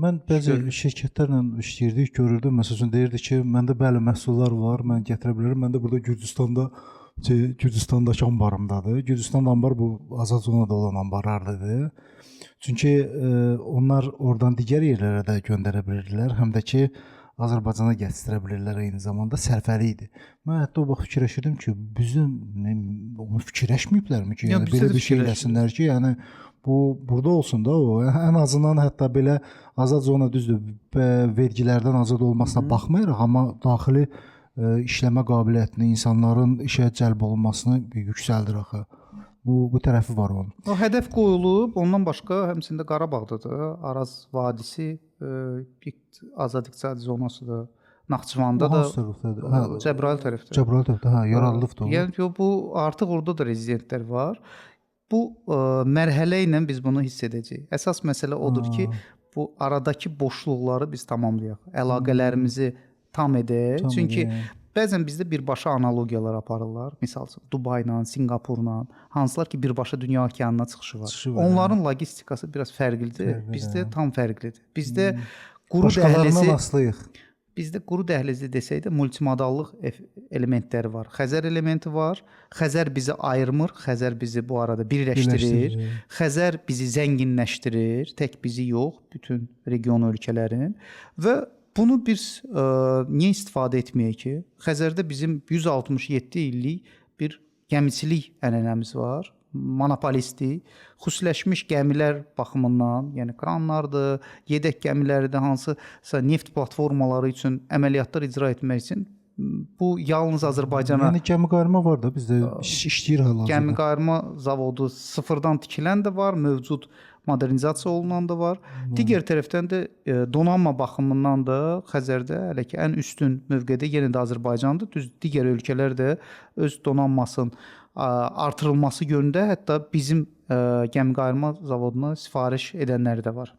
Mən bəzi şirkətlərlə işləyirdik, görürdüm. Məsələn, deyirdi ki, məndə bəli məhsullar var, mən gətirə bilərəm. Məndə burada Gürcüstandakı anbarımdadır. Gürcüstan anbar bu azad zonada olan anbarlardır. Çünki onlar oradan digər yerlərə də göndərə bilirdilər, həm də ki Azərbaycana gətirə bilirlər eyni zamanda sərfəli idi. Mən hətta o vaxt fikirləşirdim ki, bizim onu fikirləşməyiblərmi ki, yəni belə bir şey eləsinlər ki, yəni bu burada olsun da o. Ən azından hətta belə azad zona düzdür, vergilərdən azad olmasına baxmayaraq, amma daxili işləmə qabiliyyətini, insanların işə cəlb olunmasını yüksəldir axı. Bu tərəfi var onun. O hədəf qoyulub, ondan başqa həmçində Qarabağdadır. Araz vadisi azad iqtisadi zonasıdır. Naxçıvanda da Cəbrayıl tərəfdə. Cəbrayıl tərəfdə, hə, yararlıdır. Yəni bu artıq orada da rezidentlər var. Bu mərhələ ilə biz bunu hiss edəcəyik. Əsas məsələ odur ki, bu aradakı boşluqları biz tamamlayaq. Əlaqələrimizi tam edək. Çünki bəzən bizdə birbaşa analogiyalar aparırlar. Məsəl üçün Dubay ilə, Sinqapurla, hansılar ki birbaşa dünya okeanına çıxışı var. Onların logistikası biraz fərqlidir. Bizdə tam fərqlidir. Bizdə quru dəhlizi asılıyıq. Bizdə quru dəhlizi desək də multimodallıq elementləri var. Xəzər elementi var. Xəzər bizi ayırmır. Xəzər bizi bu arada birləşdirir. Xəzər bizi zənginləşdirir. Tək bizi yox, bütün region ölkələrin. Və bunu biz niyə istifadə etməyək ki? Xəzərdə bizim 167 illik bir gəmiçilik ənənəmiz var. Monopolistlik, xüsusiləşmiş gəmilər baxımından, yəni kranlardır, yedək gəmilərdir, hansısa neft platformaları üçün əməliyyatlar icra etmək üçün bu yalnız Azərbaycana... Yəni gəmiqayırma var da bizdə işləyir hal-hazırda. Gəmiqayırma zavodu sıfırdan tikilən də var, mövcud modernizasiya olunan da var. Digər tərəfdən də donanma baxımından da Xəzərdə hələ ki ən üstün mövqedə yenə də Azərbaycandır. Düz digər ölkələr də öz donanmasının artırılması yönündə hətta bizim gəmiqayırma zavoduna sifariş edənləri də var.